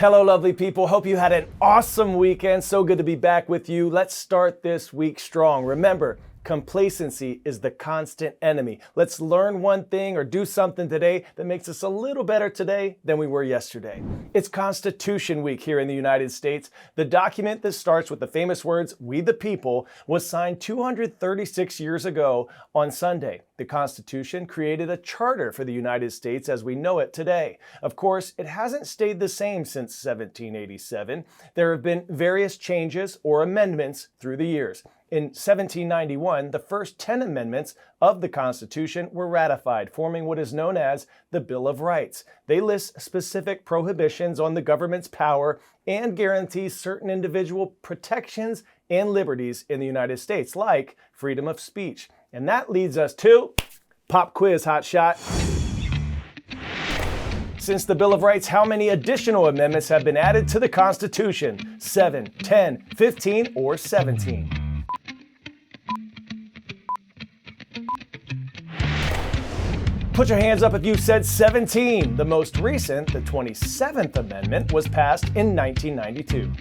Hello, lovely people. Hope you had an awesome weekend. So good to be back with you. Let's start this week strong. Remember, complacency is the constant enemy. Let's learn one thing or do something today that makes us a little better today than we were yesterday. It's Constitution Week here in the United States. The document that starts with the famous words, "We the people," was signed 236 years ago on Sunday. The Constitution created a charter for the United States as we know it today. Of course, it hasn't stayed the same since 1787. There have been various changes or amendments through the years. In 1791, the first 10 amendments of the Constitution were ratified, forming what is known as the Bill of Rights. They list specific prohibitions on the government's power and guarantee certain individual protections and liberties in the United States, like freedom of speech. And that leads us to pop quiz, hotshot. Since the Bill of Rights, how many additional amendments have been added to the Constitution? 7, 10, 15, or 17? Put your hands up if you said 17. The most recent, the 27th Amendment, was passed in 1992.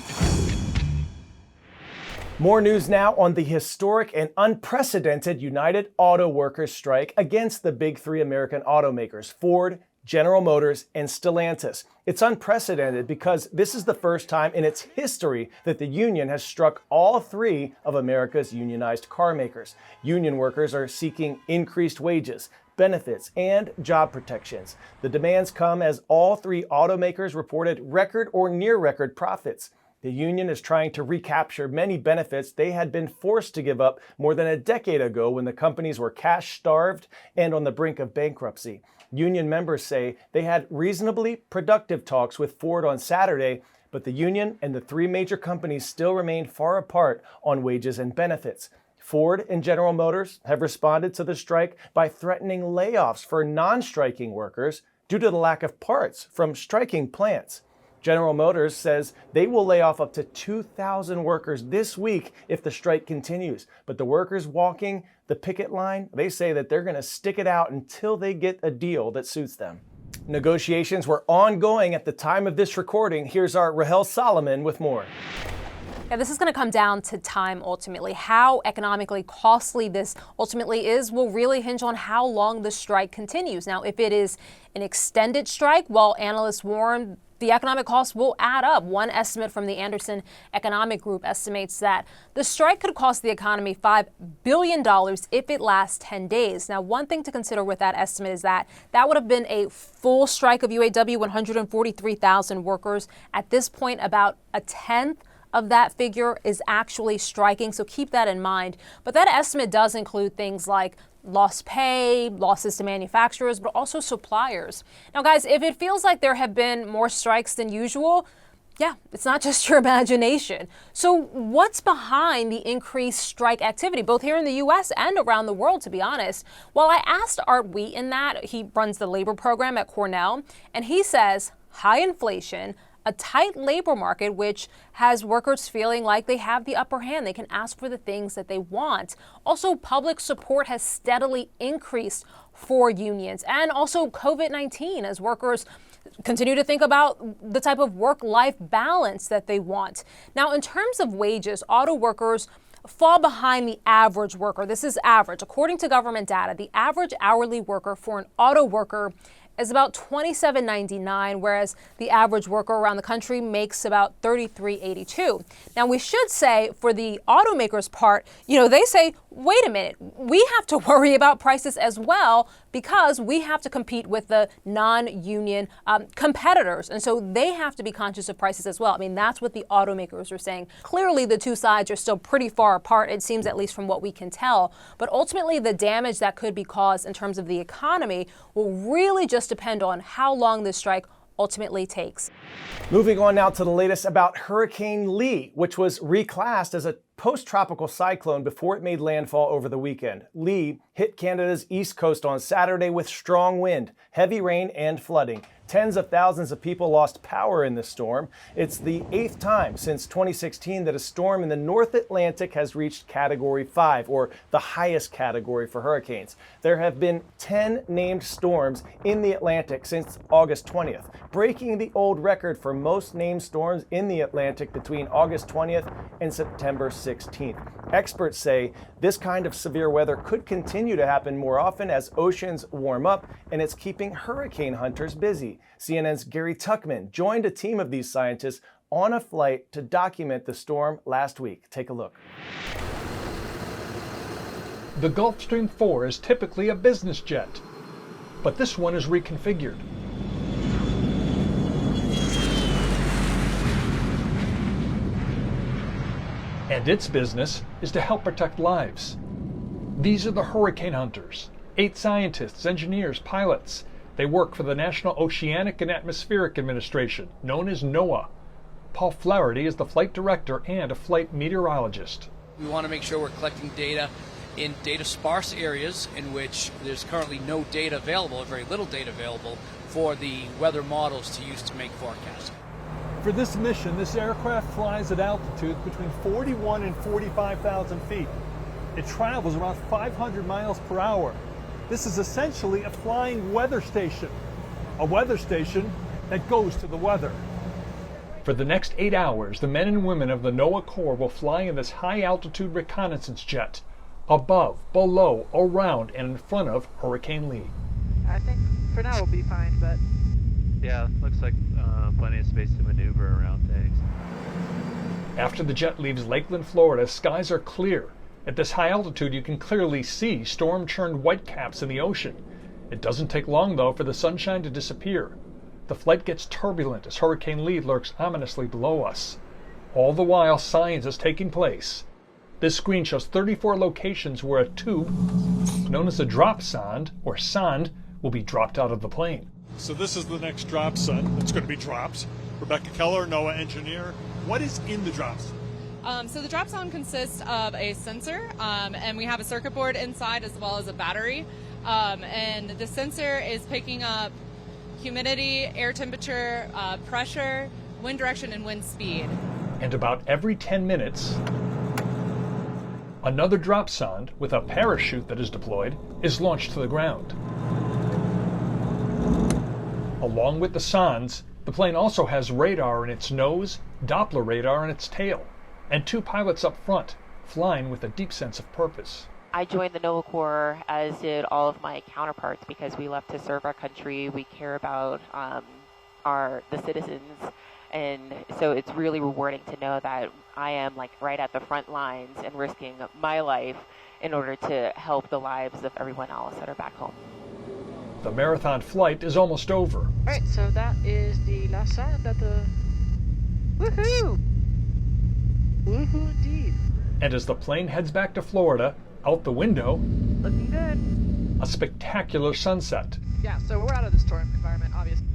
More news now on the historic and unprecedented United Auto Workers strike against the big three American automakers, Ford, General Motors, and Stellantis. It's unprecedented because this is the first time in its history that the union has struck all three of America's unionized car makers. Union workers are seeking increased wages, benefits, and job protections. The demands come as all three automakers reported record or near record profits. The union is trying to recapture many benefits they had been forced to give up more than a decade ago when the companies were cash-starved and on the brink of bankruptcy. Union members say they had reasonably productive talks with Ford on Saturday, but the union and the three major companies still remain far apart on wages and benefits. Ford and General Motors have responded to the strike by threatening layoffs for non-striking workers due to the lack of parts from striking plants. General Motors says they will lay off up to 2,000 workers this week if the strike continues. But the workers walking the picket line, they say that they're going to stick it out until they get a deal that suits them. Negotiations were ongoing at the time of this recording. Here's our Rahel Solomon with more. Yeah, this is going to come down to time ultimately. How economically costly this ultimately is will really hinge on how long the strike continues. Now, if it is an extended strike, well, analysts warn the economic costs will add up. One estimate from the Anderson Economic Group estimates that the strike could cost the economy $5 billion if it lasts 10 days. Now, one thing to consider with that estimate is that would have been a full strike of UAW, 143,000 workers. At this point, about a tenth of that figure is actually striking, so keep that in mind. But that estimate does include things like lost pay, losses to manufacturers, but also suppliers. Now, guys, if it feels like there have been more strikes than usual, yeah, it's not just your imagination. So what's behind the increased strike activity, both here in the U.S. and around the world, to be honest? Well, I asked Art Wheaton that. He runs the labor program at Cornell, and he says high inflation, a tight labor market, which has workers feeling like they have the upper hand. They can ask for the things that they want. Also, public support has steadily increased for unions, and also COVID-19 as workers continue to think about the type of work-life balance that they want. Now, in terms of wages, auto workers fall behind the average worker. This is average. According to government data, the average hourly worker for an auto worker is about $27.99, whereas the average worker around the country makes about $33.82. Now, we should say for the automakers' part, they say, wait a minute, we have to worry about prices as well because we have to compete with the non-union competitors. And so they have to be conscious of prices as well. I mean, that's what the automakers are saying. Clearly, the two sides are still pretty far apart, it seems, at least from what we can tell. But ultimately, the damage that could be caused in terms of the economy will really just depend on how long this strike ultimately takes. Moving on now to the latest about Hurricane Lee, which was reclassed as a post-tropical cyclone before it made landfall over the weekend. Lee hit Canada's east coast on Saturday with strong wind, heavy rain, and flooding. Tens of thousands of people lost power in the storm. It's the 8th time since 2016 that a storm in the North Atlantic has reached Category 5, or the highest category for hurricanes. There have been 10 named storms in the Atlantic since August 20th, breaking the old record for most named storms in the Atlantic between August 20th and September 16th. Experts say this kind of severe weather could continue to happen more often as oceans warm up, and it's keeping hurricane hunters busy. CNN's Gary Tuckman joined a team of these scientists on a flight to document the storm last week. Take a look. The Gulfstream 4 is typically a business jet, but this one is reconfigured. And its business is to help protect lives. These are the hurricane hunters, 8 scientists, engineers, pilots. They work for the National Oceanic and Atmospheric Administration, known as NOAA. Paul Flaherty is the flight director and a flight meteorologist. We want to make sure we're collecting data in data-sparse areas in which there's currently no data available, or very little data available, for the weather models to use to make forecasts. For this mission, this aircraft flies at altitudes between 41 and 45,000 feet. It travels around 500 miles per hour. This is essentially a flying weather station, a weather station that goes to the weather. For the next 8 hours, the men and women of the NOAA Corps will fly in this high-altitude reconnaissance jet, above, below, around, and in front of Hurricane Lee. I think for now we'll be fine, but... Yeah, looks like plenty of space to maneuver around things. After the jet leaves Lakeland, Florida, skies are clear. At this high altitude, you can clearly see storm-churned whitecaps in the ocean. It doesn't take long, though, for the sunshine to disappear. The flight gets turbulent as Hurricane Lee lurks ominously below us. All the while, science is taking place. This screen shows 34 locations where a tube, known as a drop sonde, or sonde, will be dropped out of the plane. So this is the next drop sonde that's going to be dropped. Rebecca Keller, NOAA engineer. What is in the drop sonde? So the drop sonde consists of a sensor, and we have a circuit board inside as well as a battery. And the sensor is picking up humidity, air temperature, pressure, wind direction, and wind speed. And about every 10 minutes, another drop sonde with a parachute that is deployed is launched to the ground. Along with the sondes, the plane also has radar in its nose, Doppler radar in its tail, and 2 pilots up front, flying with a deep sense of purpose. I joined the NOAA Corps, as did all of my counterparts, because we love to serve our country. We care about the citizens, and so it's really rewarding to know that I am right at the front lines and risking my life in order to help the lives of everyone else that are back home. The marathon flight is almost over. All right, so that is the last sound at the... Woohoo! Woohoo indeed. And as the plane heads back to Florida, out the window, Looking good. a spectacular sunset. Yeah, so we're out of the storm environment, obviously.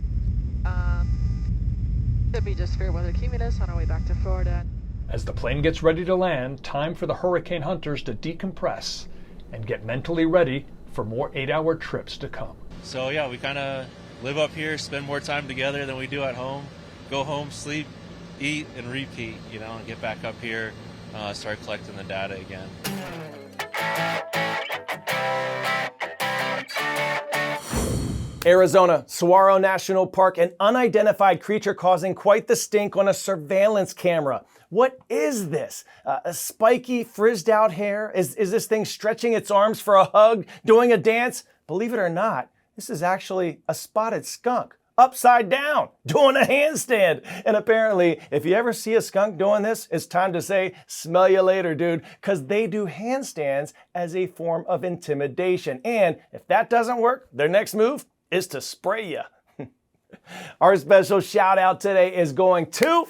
Could be just fair weather cumulus on our way back to Florida. As the plane gets ready to land, time for the hurricane hunters to decompress and get mentally ready for more 8-hour trips to come. So yeah, we kind of live up here, spend more time together than we do at home. Go home, sleep, eat, and repeat, and get back up here, start collecting the data again. Arizona, Saguaro National Park, an unidentified creature causing quite the stink on a surveillance camera. What is this? A spiky, frizzed out hair? Is this thing stretching its arms for a hug, doing a dance? Believe it or not, this is actually a spotted skunk, upside down, doing a handstand. And apparently, if you ever see a skunk doing this, it's time to say, smell you later, dude, because they do handstands as a form of intimidation. And if that doesn't work, their next move is to spray you. Our special shout out today is going to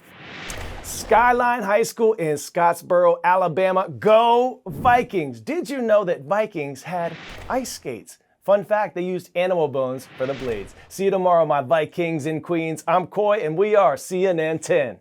Skyline High School in Scottsboro, Alabama. Go Vikings! Did you know that Vikings had ice skates? Fun fact, they used animal bones for the blades. See you tomorrow, my Vikings and Queens. I'm Coy, and we are CNN 10.